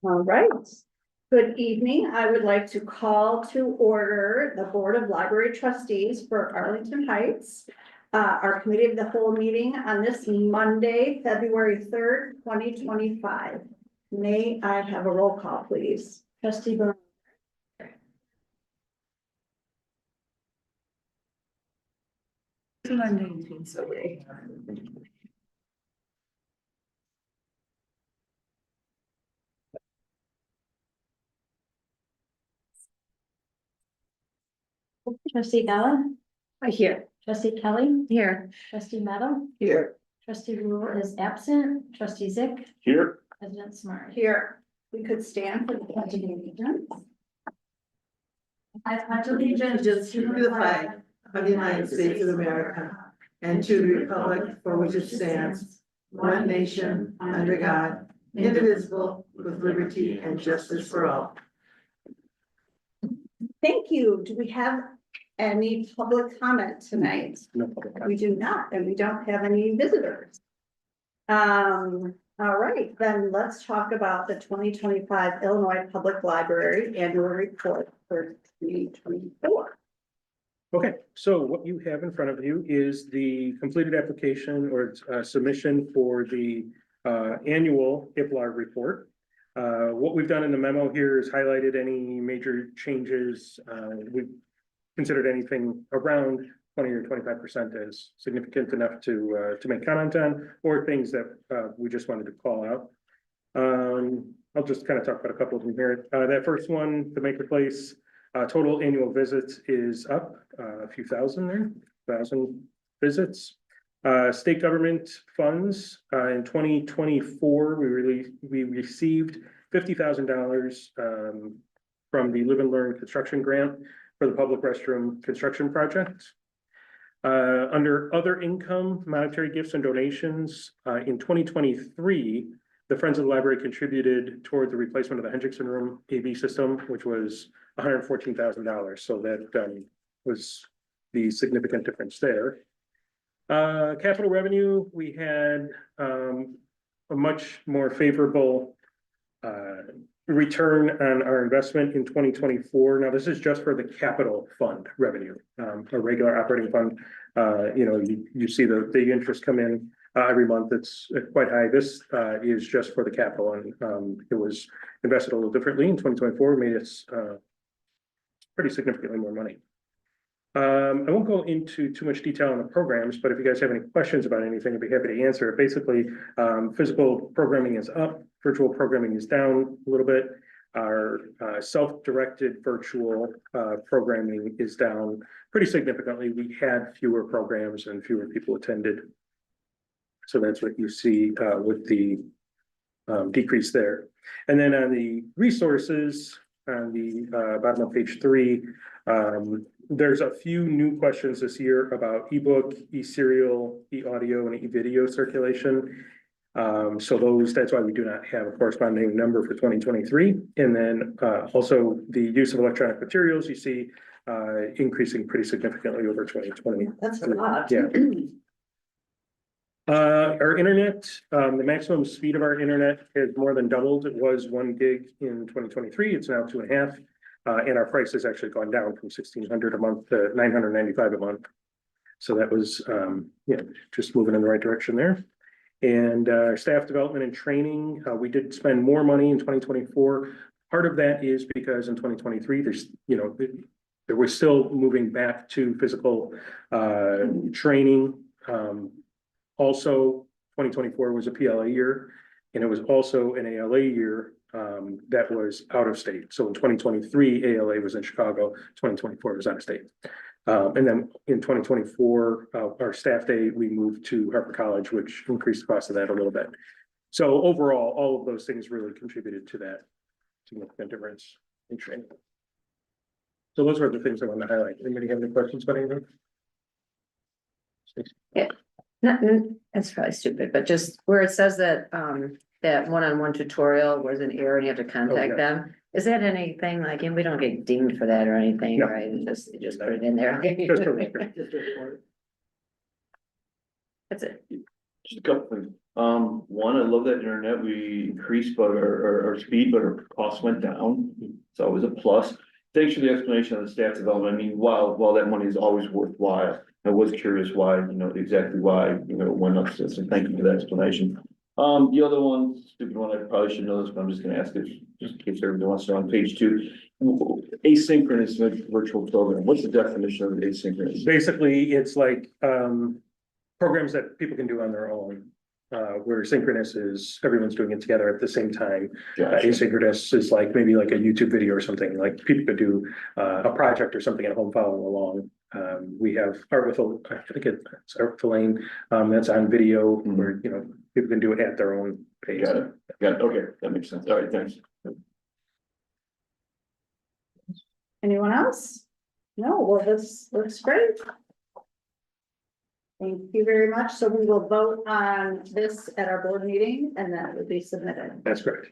All right. Good evening. I would like to call to order the Board of Library Trustees for Arlington Heights. Our committee of the whole meeting on this Monday, February 3rd, 2025. May I have a roll call, please? Trustee Burns. Trustee Gallen? Here. Trustee Kelly? Here. Trustee Meadow? Here. Trustee Rule is absent. Trustee Zick? Here. President Smart? Here. We could stand for the pledge of allegiance. I pledge allegiance To the flag of the United States of America and to the republic for which it stands, one nation, under God, indivisible, with liberty and justice for all. Thank you. Do we have any public comment tonight? No public comment. We do not, and we don't have any visitors. All right, then let's talk about the 2025 Illinois Public Library Annual Report for 2024. Okay, so what you have in front of you is the completed application or submission for the annual IPLAR report. What we've done in the memo here is highlighted any major changes. We've considered anything around 20 or 25% as significant enough to make comment on, or things that we just wanted to call out. I'll just kind of talk about a couple of them here. That first one, the Maker Place, total annual visits is up a few thousand there, 1,000 visits. State government funds in 2024, we received $50,000 from the Live and Learn construction grant for the public restroom construction project. Under other income, monetary gifts and donations, in 2023, the Friends of the Library contributed toward the replacement of the Hendrickson Room AV system, which was $114,000. So that was the significant difference there. Capital revenue, we had a much more favorable return on our investment in 2024. Now, this is just for the capital fund revenue, a regular operating fund. You see the interest come in every month. It's quite high. This is just for the capital, and it was invested a little differently in 2024, made us pretty significantly more money. I won't go into too much detail on the programs, but if you guys have any questions about anything, I'd be happy to answer. Basically, physical programming is up, virtual programming is down a little bit. Our self-directed virtual programming is down pretty significantly. We had fewer programs and fewer people attended. So that's what you see with the decrease there. And then on the resources, on the bottom of page 3, there's a few new questions this year about ebook, e-serial, e-audio, and e-video circulation. So that's why we do not have a corresponding number for 2023. And then also the use of electronic materials, you see increasing pretty significantly over 2020. That's a lot. Yeah. Our internet, the maximum speed of our internet has more than doubled. It was 1 gig in 2023. It's now 2.5. And our price has actually gone down from $1,600 a month to $995 a month. So that was, just moving in the right direction there. And staff development and training, we did spend more money in 2024. Part of that is because in 2023, there was still moving back to physical training. Also, 2024 was a PLA year, and it was also an ALA year that was out of state. So in 2023, ALA was in Chicago, 2024 was out of state. And then in 2024, our staff day, we moved to Harper College, which increased the cost of that a little bit. So overall, all of those things really contributed to that significant difference in training. So those were the things I wanted to highlight. Anybody have any questions about anything? Yeah, that's probably stupid, but just where it says that that one-on-one tutorial was an error and you have to contact them. Is that anything like, and we don't get dinged for that or anything, No. right? You just put it in there. Just for record. That's it. Just a couple things. One, I love that internet, we increased, but our speed, but our cost went down, it's always a plus. Thanks for the explanation on the staff development, I mean, while that money is always worthwhile, I was curious why, exactly why, went up to this, and thank you for the explanation. The other one, stupid one, I probably should know this, but I'm just gonna ask it, just in case everybody wants to, on page 2. Asynchronous virtual program, what's the definition of asynchronous? Basically, it's like, programs that people can do on their own. Where synchronous is everyone's doing it together at the same time. Gotcha. Asynchronous is like maybe like a YouTube video or something, like people could do a project or something at home following along. We have Art with, I think it's Art with Elaine, that's on video where, people can do it at their own pace. Got it, okay, that makes sense, all right, thanks. Anyone else? No, well, this looks great. Thank you very much. So we will vote on this at our board meeting and then it will be submitted. That's correct.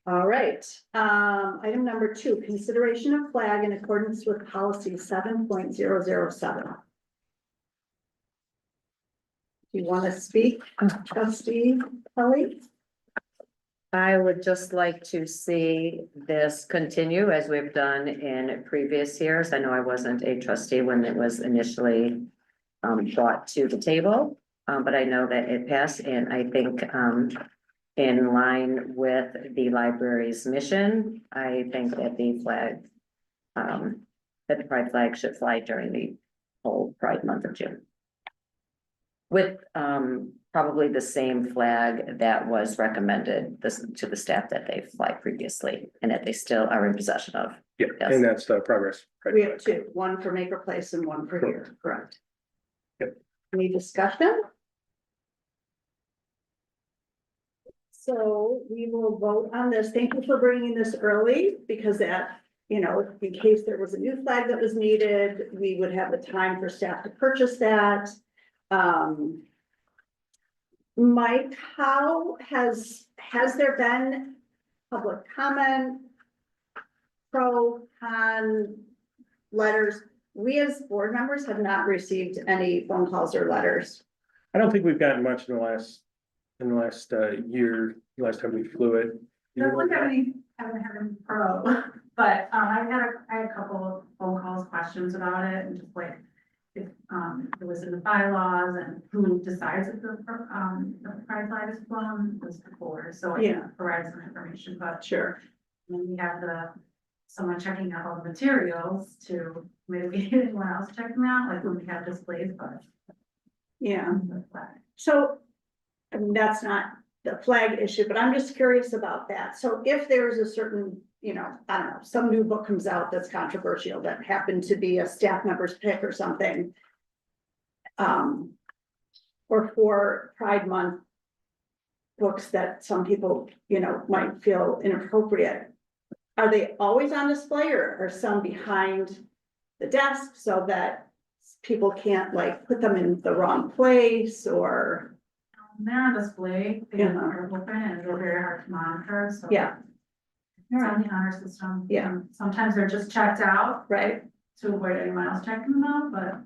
All right, item number 2, consideration of flag in accordance with policy 7.007. Do you want to speak, trustee Kelly? I would just like to see this continue as we've done in previous years. I know I wasn't a trustee when it was initially brought to the table, but I know that it passed, and I think in line with the library's mission, I think that the flag, that the pride flag should fly during the whole Pride month of June. With probably the same flag that was recommended to the staff that they fly previously and that they still are in possession of. Yeah, Yes. and that's the progress. We have 2, one for Maker Place and one for here, correct? Yep. Any discussion? So we will vote on this. Thank you for bringing this early because that, in case there was a new flag that was needed, we would have the time for staff to purchase that. Mike, how has there been public comment? Pro, con, letters? We as board members have not received any phone calls or letters. I don't think we've gotten much in the last year, last time we flew it. Haven't had any pro, but I had a couple of phone calls, questions about it, and just like if it was in the bylaws and who decides if the pride flag is flown was the board, so I can provide some information, but Sure. then we have someone checking out all the materials to mitigate anyone else checking out, like when we have displays, but Yeah. the flag. So, I mean, that's not the flag issue, but I'm just curious about that. So if there's a certain, I don't know, some new book comes out that's controversial that happened to be a staff member's pick or something. Or for Pride Month books that some people, might feel inappropriate. Are they always on display or are some behind the desk so that people can't like put them in the wrong place or? They're on display, they Yeah. are open and they're very hard to monitor, so. Yeah. It's on the honor system. Yeah. Sometimes they're just checked out Right, to avoid anyone else checking them out, but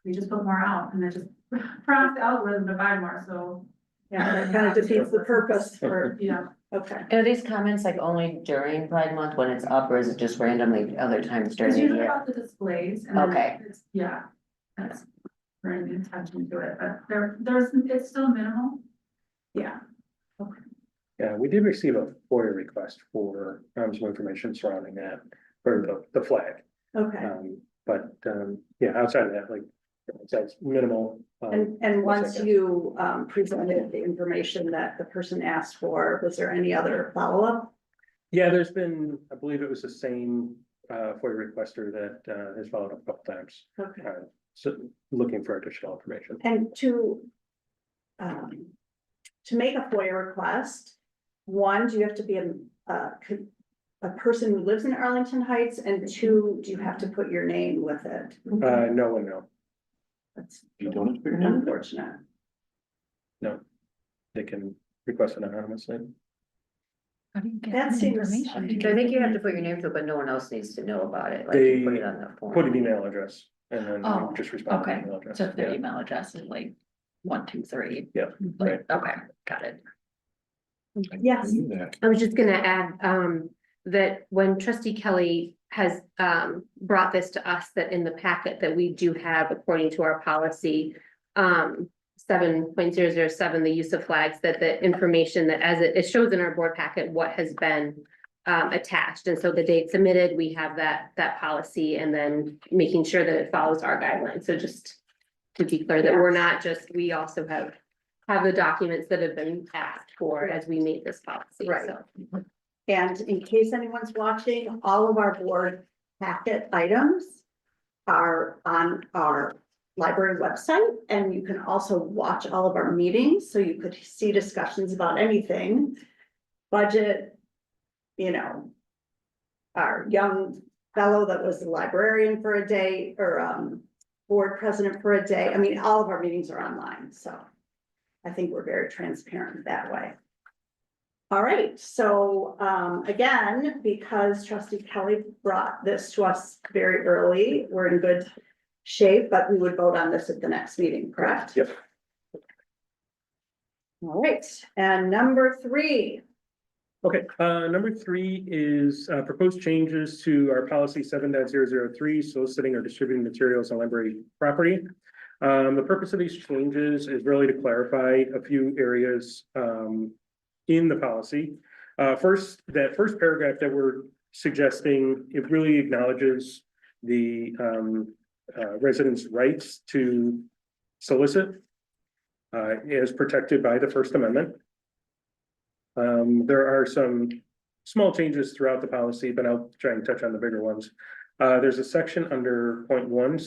we just put more out and it just prompts the algorithm to buy more, so. yeah, that kind of defeats the purpose for, Yeah, okay. Are these comments like only during Pride Month when it's up, or is it just randomly other times during it's the usually year? about the displays and then Okay. it's, yeah. That's bringing the attention to it, but it's still minimal. Yeah, Yeah, we did receive a FOIA request for some information surrounding that, for the flag. okay. Yeah, outside of that, like, it's minimal. And once you presented the information that the person asked for, was there any other follow-up? Yeah, there's been, I believe it was the same FOIA requester that has followed up a couple times, Okay. so looking for additional information. And to make a FOIA request, one, do you have to be a person who lives in Arlington Heights? And 2, do you have to put your name with it? No one know. That's You don't have to figure it out? unfortunate. No, they can request it anonymously. That seems. So I think you have to put your name to it, but no one else needs to know about it, like you put it on the form. Put an email address and then Oh, you just respond to the okay. email address. So if their Yeah. email address is like 1, 2, 3. Yeah, Like, okay, got it. Yes, I was just gonna add, that when trustee Kelly has, brought this to us, that in the packet that we do have, according to our policy, 7.007, the use of flags, that the information that as it shows in our board packet, what has been attached. And so the date submitted, we have that policy, and then making sure that it follows our guidelines. So just to be clear that we're not just, we also have the documents that have been asked for as we made this policy. Right. So. and in case anyone's watching, all of our board packet items are on our library website, and you can also watch all of our meetings, so you could see discussions about anything. Budget, you know, our young fellow that was the librarian for a day, or board president for a day. I mean, all of our meetings are online, so I think we're very transparent that way. All right, so again, because trustee Kelly brought this to us very early, we're in good shape, but we would vote on this at the next meeting, correct? Yep. All right, and number 3. Okay, number 3 is proposed changes to our policy 7.003, soliciting or distributing materials on library property. The purpose of these changes is really to clarify a few areas in the policy. First, that first paragraph that we're suggesting, it really acknowledges the residents' rights to solicit as protected by the First Amendment. There are some small changes throughout the policy, but I'll try and touch on the bigger ones. There's a section under point 1,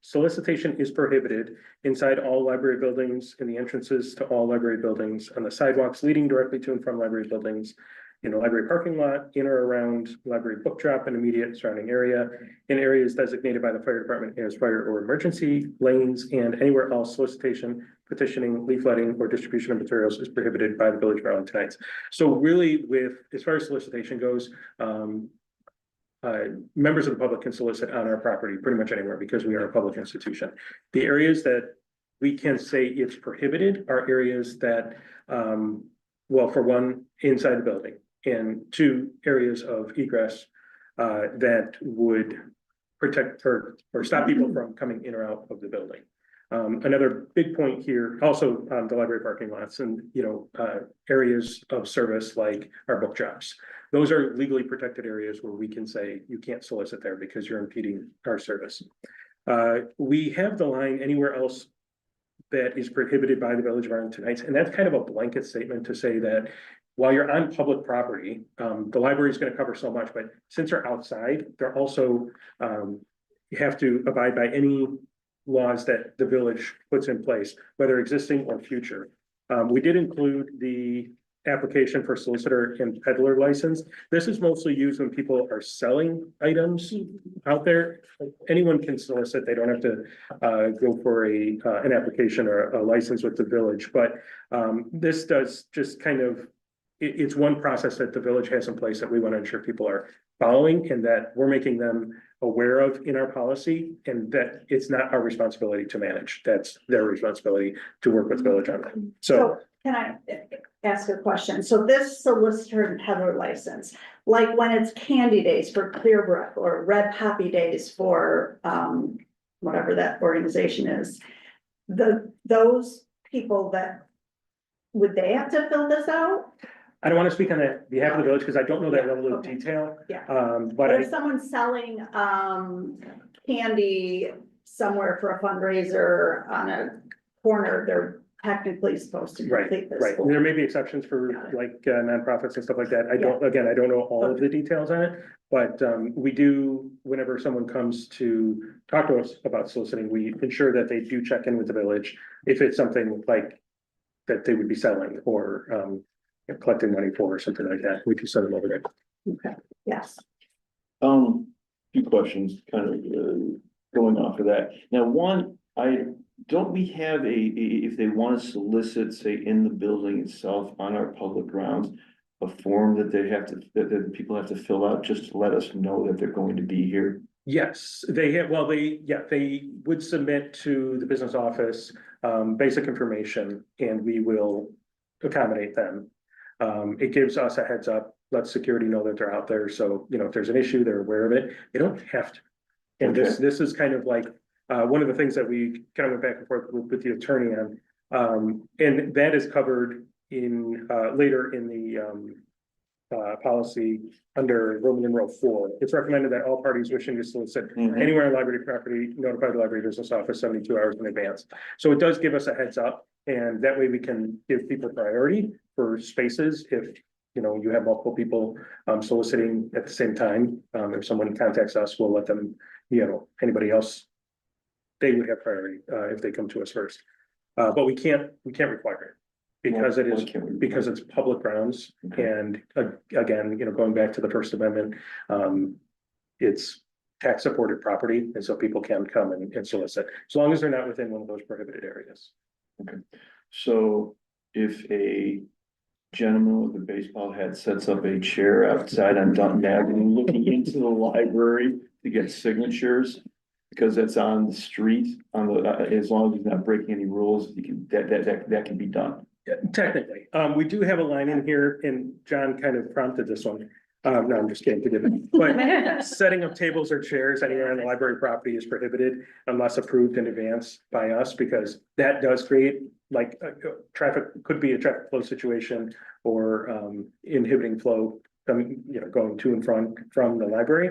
solicitation is prohibited inside all library buildings, in the entrances to all library buildings, on the sidewalks leading directly to and from library buildings, in the library parking lot, in or around library book drop and immediate surrounding area, in areas designated by the fire department as fire or emergency lanes, and anywhere else solicitation, petitioning, leafletting, or distribution of materials is prohibited by the Village of Arlington Heights. So really, as far as solicitation goes, members of the public can solicit on our property pretty much anywhere because we are a public institution. The areas that we can say it's prohibited are areas that, well, for one, inside the building, and 2, areas of egress that would protect or stop people from coming in or out of the building. Another big point here, also the library parking lots and, areas of service like our book drops. Those are legally protected areas where we can say you can't solicit there because you're impeding our service. We have the line anywhere else that is prohibited by the Village of Arlington Heights, and that's kind of a blanket statement to say that while you're on public property, the library is going to cover so much, but since they're outside, they're also you have to abide by any laws that the village puts in place, whether existing or future. We did include the application for solicitor and peddler license. This is mostly used when people are selling items out there. Anyone can solicit. They don't have to go for an application or a license with the village. But this does just kind of, it's one process that the village has in place that we want to ensure people are following and that we're making them aware of in our policy, and that it's not our responsibility to manage. That's their responsibility to work with the village on that. So Can I ask a question? So this solicitor and peddler license, like when it's candy days for Clearbrook or Red Poppy days for whatever that organization is, those people that, would they have to fill this out? I don't want to speak on the behalf of the village because I don't know that level of Okay. detail. Yeah. But If someone's selling candy somewhere for a fundraiser on a corner, they're technically supposed to Right, complete this. right. form. There may be exceptions for like nonprofits and stuff like that. I don't know all of the details on it. But we do, whenever someone comes to talk to us about soliciting, we ensure that they do check in with the village. If it's something like that they would be selling or collecting money for or something like that, we can send them over there. Okay, yes. Few questions kind of going off of that. Now, one, don't we have if they want to solicit, say, in the building itself on our public grounds, a form that they have to, that people have to fill out just to let us know that they're going to be here? Yes, they have, well, they would submit to the business office basic information, and we will accommodate them. It gives us a heads up, lets security know that they're out there, so, you know, if there's an issue, they're aware of it, they don't have to. And this is kind of like, one of the things that we kind of went back and forth with the attorney on. And that is covered in, later in the, policy under Roman numeral 4. It's recommended that all parties wishing to solicit anywhere on library property notify the library business office 72 hours in advance. So it does give us a heads up, and that way we can give people priority for spaces if, you know, you have multiple people soliciting at the same time. If someone contacts us, we'll let them, you know, anybody else, they would have priority if they come to us first. But we can't require it. Because it is, because it's public grounds, and again, you know, going back to the First Amendment, it's tax supported property, and so people can come and solicit, as long as they're not within one of those prohibited areas. Okay, so if a gentleman with a baseball hat sets up a chair outside on Dutton Avenue looking into the library to get signatures, because that's on the street, on the, as long as he's not breaking any rules, you can, that can be done. Yeah, technically, we do have a line in here, and John kind of prompted this one. No, I'm just kidding, forgive me. But setting up tables or chairs anywhere on the library property is prohibited unless approved in advance by us, because that does create like traffic, could be a traffic flow situation, or inhibiting flow, you know, going to and from the library.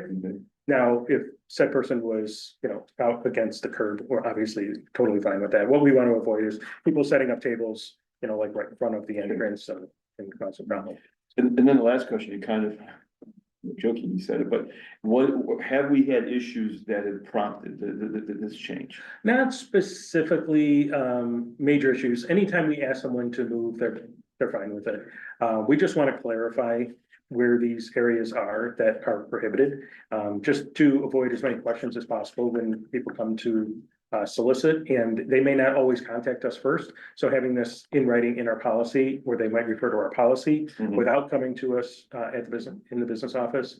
Now, if said person was, you know, out against the curb, we're obviously totally fine with that. What we want to avoid is people setting up tables, you know, like right in front of the entrance and cause a problem. And then the last question, you kind of joking, you said it, but what have we had issues that have prompted this change? Not specifically major issues. Anytime we ask someone to move, they're fine with it. We just want to clarify where these areas are that are prohibited, just to avoid as many questions as possible when people come to solicit, and they may not always contact us first. So having this in writing in our policy, where they might refer to our policy without coming to us at the business office,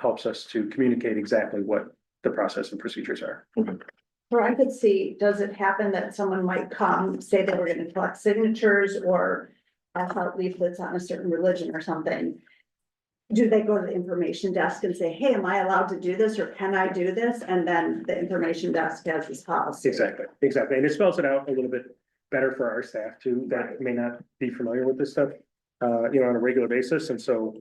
helps us to communicate exactly what the process and procedures are. Or I could see, does it happen that someone might come, say they were gonna collect signatures or out leaflets on a certain religion or something? Do they go to the information desk and say, hey, am I allowed to do this, or can I do this? And then the information desk has this policy. Exactly. And it spells it out a little bit better for our staff too, that may not be familiar with this stuff, you know, on a regular basis. And so,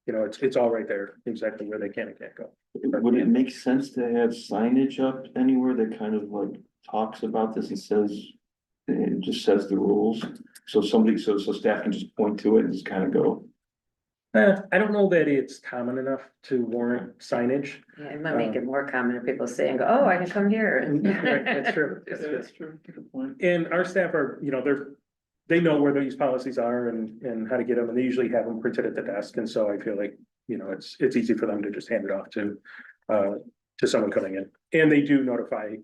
you know, it's all right there, exactly where they can and can't go. Would it make sense to have signage up anywhere that kind of like talks about this and says, it just says the rules? So somebody, so staff can just point to it and just kind of go. I don't know that it's common enough to warrant signage. Yeah, it might make it more common if people say and go, oh, I can come here. Right, that's true. That's true. Good point. And our staff are, you know, they know where these policies are and how to get them, and they usually have them printed at the desk. And so I feel like, you know, it's easy for them to just hand it off to someone coming in. And they do notify,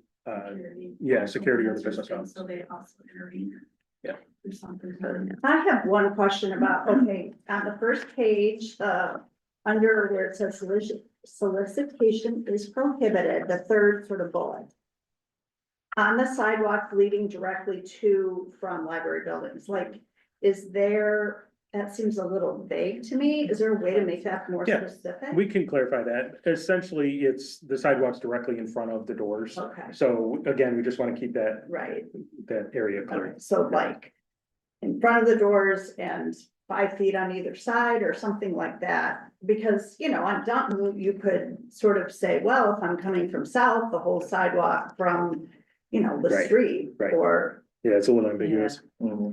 security or the business office. So they also intervene. Yeah. Or something. I have one question about, okay, on the first page, under where it says solicitation is prohibited, the third sort of bullet. On the sidewalk leading directly to from library buildings, like, is there, that seems a little vague to me. Is there a way to make that more Yeah, specific? We can clarify that. Essentially, it's the sidewalks directly in front of the doors. Okay, So again, we just want to keep that right. area clear. Okay, so like in front of the doors and 5 feet on either side or something like that. Because, you know, on Dunton, you could sort of say, well, if I'm coming from south, the whole sidewalk from, you know, the Right, street right. or. Yeah, it's a little ambiguous.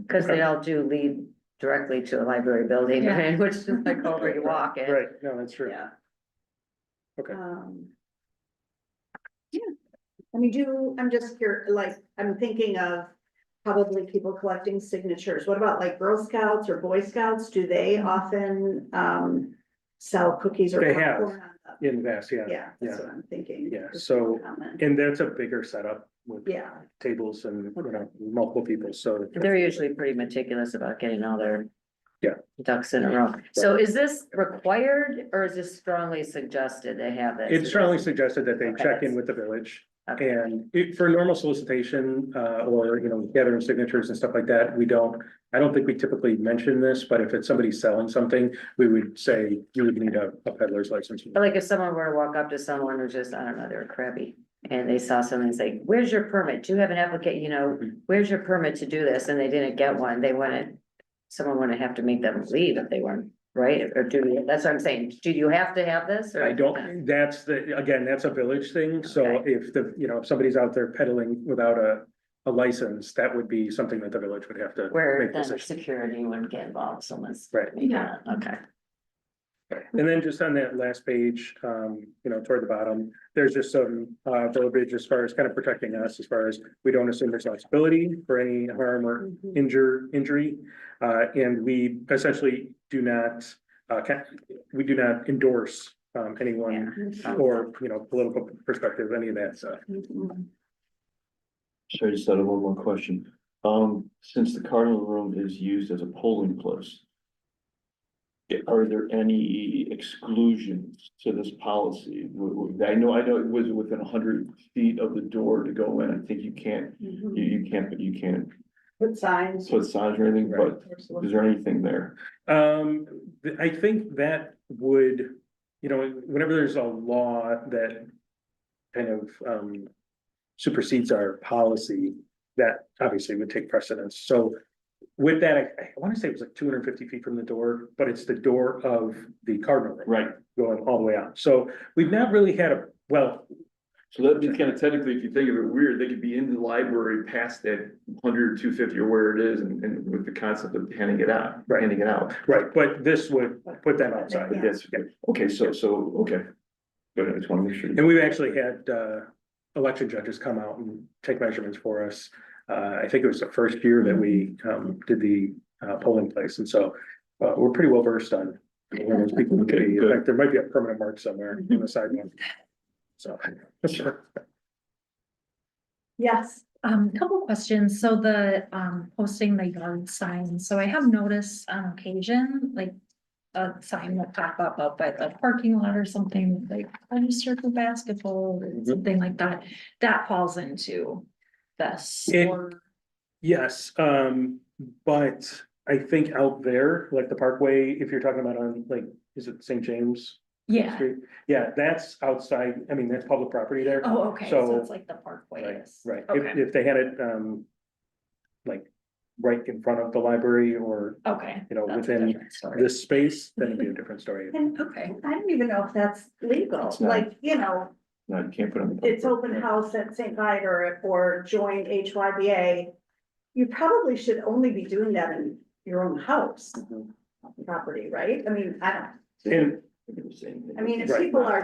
Cause they all do lead directly to a library building, Yeah. right, which is like over you walk it. Right, no, that's true. Yeah. Okay. Yeah, I mean, I'm just here, like, I'm thinking of probably people collecting signatures. What about like Girl Scouts or Boy Scouts? Do they often, sell cookies or They have. popcorn on the? In the past, yeah. Yeah, that's what I'm thinking. Yeah, Just so- comment. And that's a bigger setup with Yeah, tables and, you know, multiple people, so. They're usually pretty meticulous about getting all their. Yeah. Ducks in a row. So is this required or is this strongly suggested they have this? It's strongly suggested that they Okay. check in with the village Okay. And for normal solicitation, or, gathering signatures and stuff like that, I don't think we typically mention this, but if it's somebody selling something, we would say you would need a peddler's license. But like if someone were to walk up to someone who's just, I don't know, they're crabby. And they saw something and say, where's your permit? Do you have an applicant, where's your permit to do this? And they didn't get one, someone wouldn't have to make them leave if they weren't, right? Or that's what I'm saying. Do you have to have this? Or I don't, that's a village thing, so Okay. if somebody's out there peddling without a license, that would be something that the village would have to Where make then decisions. security wouldn't get involved, someone's. Right. Yeah. Okay. And then just on that last page, toward the bottom, there's just some verbiage as far as kind of protecting us, as far as we don't assume responsibility for any harm or injury. And we essentially do not endorse anyone or, political perspective, any of that stuff. So I just thought of one more question. Since the Cardinal Room is used as a polling place, are there any exclusions to this policy? I know it was within 100 feet of the door to go in. I think you can't, you can't Put signs. put signs or anything, but is there anything there? I think that would, whenever there's a law that kind of supersedes our policy, that obviously would take precedence. So with that, I want to say it was like 250 feet from the door, but it's the door of the Cardinal Room. Right. Going all the way out. So we've not really had So that means kind of technically, if you think of it weird, they could be in the library past that 100 or 250 or where it is, and with the concept of handing it out. right, but this would put them outside. But that's, okay, okay. But I just want to make sure. And we've actually had election judges come out and take measurements for us. I think it was the first year that we did the polling place, and so we're pretty well versed on where those people would be. In fact, there might be a permanent mark somewhere on the sidewalk. So. Yes, Couple questions. So the, posting the yard sign, so I have noticed on occasion, like. A sign will pop up by the parking lot or something like register for basketball or something like that. That falls into this. Yes, but I think out there, like the Parkway, if you're talking about on is it St. James? Yeah. Street? Yeah, that's outside, I mean, that's public property there. Oh, okay. So it's like the parkway is. Right, Okay. if they had it, like, right in front of the library or, Okay. you know, That's a within different story. this space, then it'd be a different story. and Okay. I don't even know if that's legal, It's not. like, No, you can't put on. it's open house at St. Viator or join HYBA. You probably should only be doing that in your own house property, right? I mean, And, if Right. people are,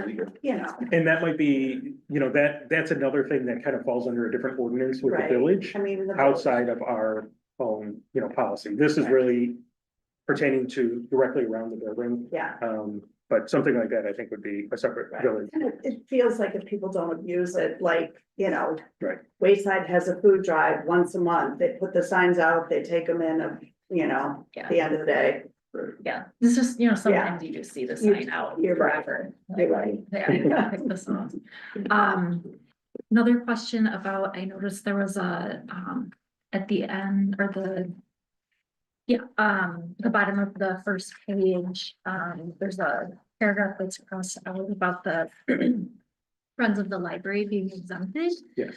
and that might be, that's another thing that kind of falls under a different ordinance with the Right. village. I mean. the- Outside of our own, policy. This is really pertaining to directly around the building. Yeah. But something like that, I think would be a separate Right. village. And it feels like if people don't abuse it, like, Right. Wayside has a food drive once a month, they put the signs out, they take them in, at the end of the day. Yeah, it's just, sometimes you just see the sign out You're right. forever. You're right. Yeah, pick this up. Another question about, I noticed there was a, at the end or the bottom of the first page, there's a paragraph that's crossed out about the Friends of the Library being exempted. Yes.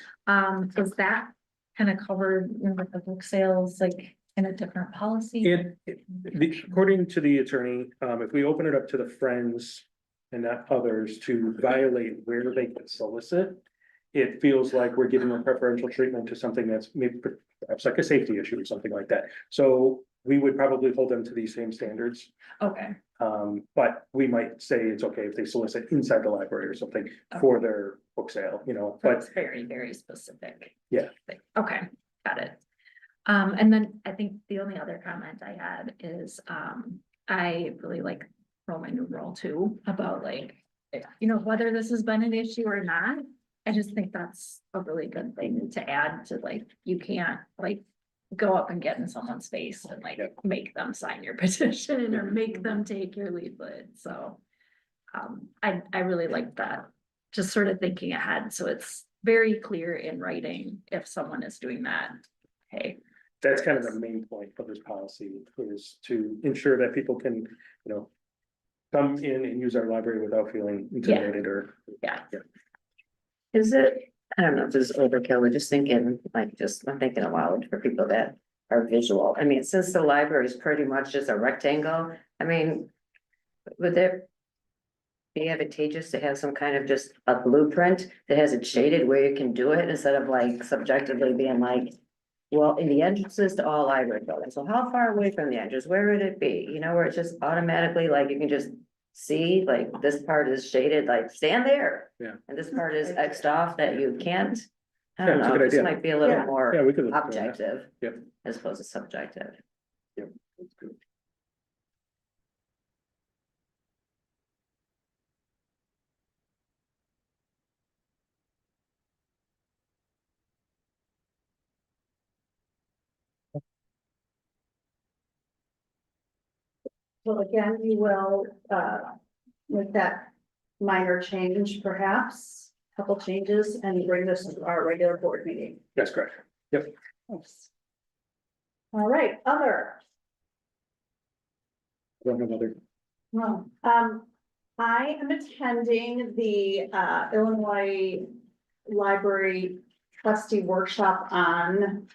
Is that kind of covered with the book sales, like in a different policy? According to the attorney, if we open it up to the friends and not others to violate where they can solicit, it feels like we're giving them preferential treatment to something that's maybe perhaps like a safety issue or something like that. So we would probably hold them to these same standards. Okay, But we might say it's okay if they solicit inside the library or something for their book sale, but that's very, very specific. Yeah. Okay, got it. And then I think the only other comment I had is, I really like Roman numeral 2 about whether this has been an issue or not. I just think that's a really good thing to add to you can't go up and get in someone's face and make them sign your petition or make them take your leaflet. So I really like that, just sort of thinking ahead. So it's very clear in writing if someone is doing that. Hey, That's kind of the main point of this policy, is to ensure that people can, come in and use our library without feeling intimidated or. yeah. Is it, I don't know if this is overkill, we're just thinking, I'm thinking aloud for people that are visual. I mean, since the library is pretty much just a rectangle, I mean, would there be advantageous to have some kind of just a blueprint that has it shaded where you can do it instead of like subjectively being like, well, in the entrances to all library buildings, so how far away from the entrance, where would it be? Where it's just automatically like you can just see, like this part is shaded, like stand there. Yeah. And this part is Xed off that you can't. I don't Yeah, it's a know, good this idea. might be a little Yeah. more Yeah, we could. look at that. objective. Yep. As opposed to subjective. Yep, that's good. So again, you will, make that minor change, perhaps, couple changes, and bring this to our regular board meeting. That's correct. Yep. Thanks. All right, other. Don't have other. Well, I am attending the Illinois Library Trustee Workshop on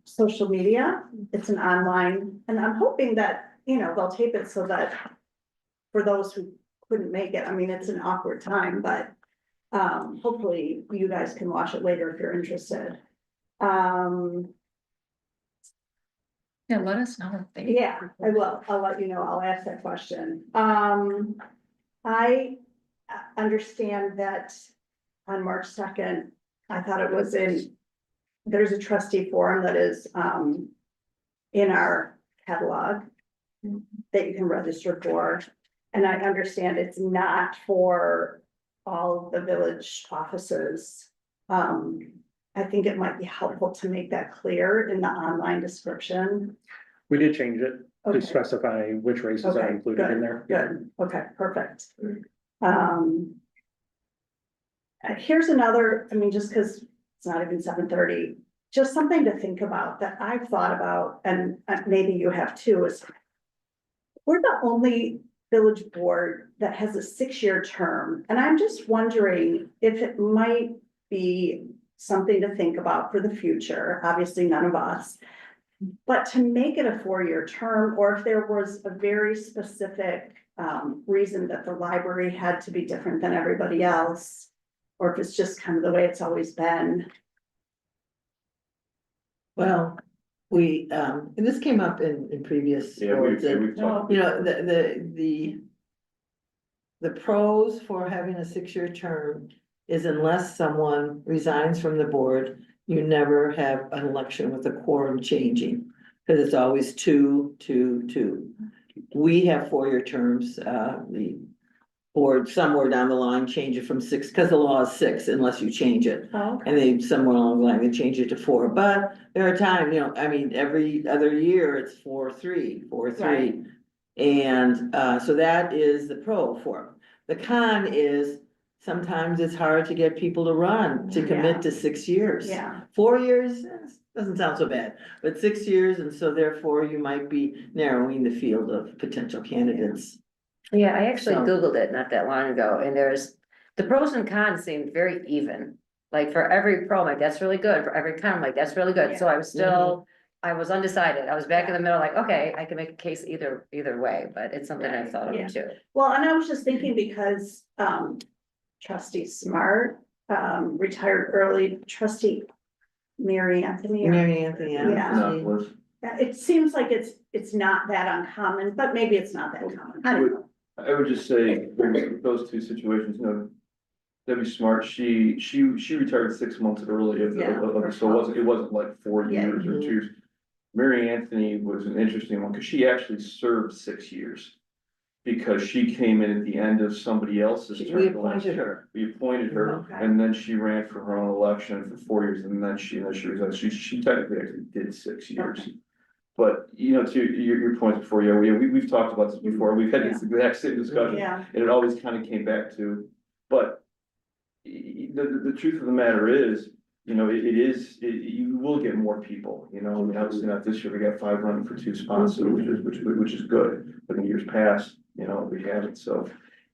social media. It's an online, and I'm hoping that, they'll tape it so that for those who couldn't make it, I mean, it's an awkward time, but hopefully you guys can watch it later if you're interested. Yeah, let us know. if they- Yeah, I will. I'll let you know. I'll ask that question. I understand that on March 2nd, I thought it was there's a trustee forum that is, in our catalog that you can register for. And I understand it's not for all of the village offices. I think it might be helpful to make that clear in the online description. We did change it Okay. to specify which races are Okay, included in there. Good, okay, perfect. Here's another, I mean, just because it's not even 7:30, just something to think about that I've thought about, and maybe you have too, is we're the only village board that has a 6-year term, and I'm just wondering if it might be something to think about for the future. Obviously, none of us. But to make it a 4-year term, or if there was a very specific reason that the library had to be different than everybody else, or if it's just kind of the way it's always been. Well, and this came up in previous Yeah, boards, and, we've talked. the pros for having a 6-year term is unless someone resigns from the board, you never have an election with a quorum changing, because it's always 2, 2, 2. We have 4-year terms, the board somewhere down the line change it from 6, because the law is 6 unless you change it. Oh, And they, somewhere along the line, they change it to 4, but there are times, I mean, every other year it's 4, 3, 4, 3. Right. And so that is the pro for them. The con is sometimes it's hard to get people to run, to Yeah. commit to 6 years. yeah, 4 years, doesn't sound so bad, but 6 years, and so therefore you might be narrowing the field of potential candidates. Yeah, I actually So- Googled it not that long ago, and the pros and cons seemed very even. Like for every pro, I'm like, that's really good, for every con, I'm like, that's really good, so I was still, I was undecided, I was back in the middle, like, okay, I can make a case either way, but it's something I Right, thought yeah. of too. well, and I was just thinking because trustee Smart retired early, trustee Mary Anthony. Mary Anthony, Yeah. she- It seems like it's not that uncommon, but maybe it's not that common. I don't know. I would just say, with those two situations, Debbie Smart, she retired 6 months early Yeah. so it wasn't like 4 Yeah. years or 2 years. Mary Anthony was an interesting one, because she actually served 6 years. Because she came in at the end of somebody else's term. we appointed her. We appointed her, Okay. and then she ran for her own election for 4 years, and then she resigned. She technically actually did 6 years. Okay. But, to your point before, we've talked about this before, we've had this exact same discussion, Yeah, and it always kind of came back to, but. the truth of the matter is, you know, you will get more people, you know, I mean, obviously not this year, we got 5 running for 2 spots, so which is good, but in years past, you know, we haven't, so.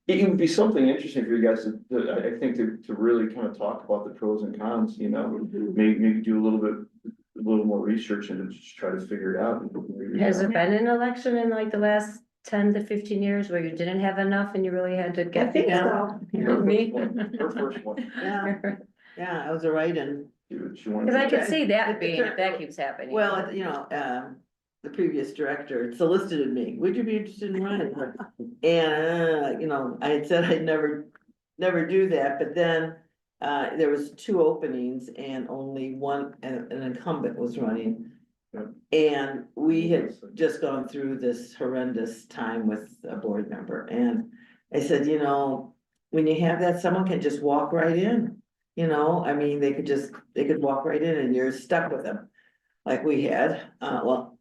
It would be something interesting for you guys I think to really kind of talk about the pros and cons, you know, maybe do a little more research and just try to figure it out. Has there been an election in like the last 10 to 15 years where you didn't have enough and you really had to I get? think Yeah. so. Me? Her first one, Yeah, I was a write-in. she wanted. Cause I to- could see that being, if that keeps happening. Well, you know, the previous director solicited me, would you be interested in running? And, you know, I had said I'd never do that, but then, there was 2 openings and only one, an incumbent was running. Yep. And we had just gone through this horrendous time with a board member, and I said, you know, when you have that, someone can just walk right in. You know, I mean, they could walk right in and you're stuck with them, like we had, so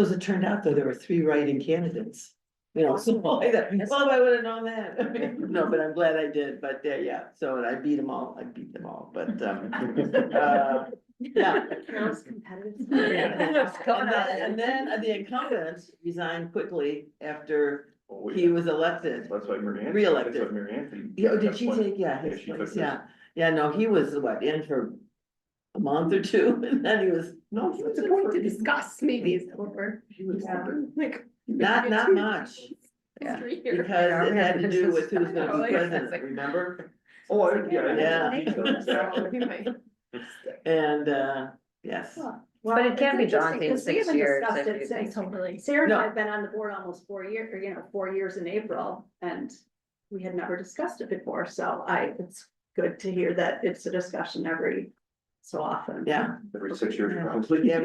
as it turned out, though, there were 3 write-in candidates. You know, so I thought, well, if I would have known that, I mean, no, but I'm glad I did, but yeah, so I beat them all, but, yeah. Carol's competitive. And then the incumbent resigned quickly after Oh, he was elected. That's why Mary Re-elected. That's why Mary Ann. Oh, did she take, his she took place, his. yeah, no, he was in for a month or 2, and then he was, no, he was The in point for- to discuss maybe is over. He was. Like. Not much, Yeah. 3 years. because it had to do with who's Oh, gonna be yeah. president, remember? Oh, yeah. Yeah. And, yes, But it can be It's interesting, daunting 'cause we 6 haven't years discussed if it you since- think. Totally. Sarah and No. I have been on the board almost 4 years, or 4 years in April, and we had never discussed it before, so it's good to hear that it's a discussion every so often. yeah, Every 6 years, probably. yeah.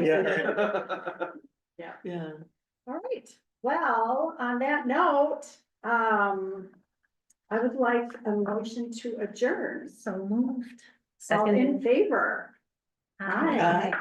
All right, well, on that note, I would like a motion to adjourn. So moved. All Second. in favor? Aye.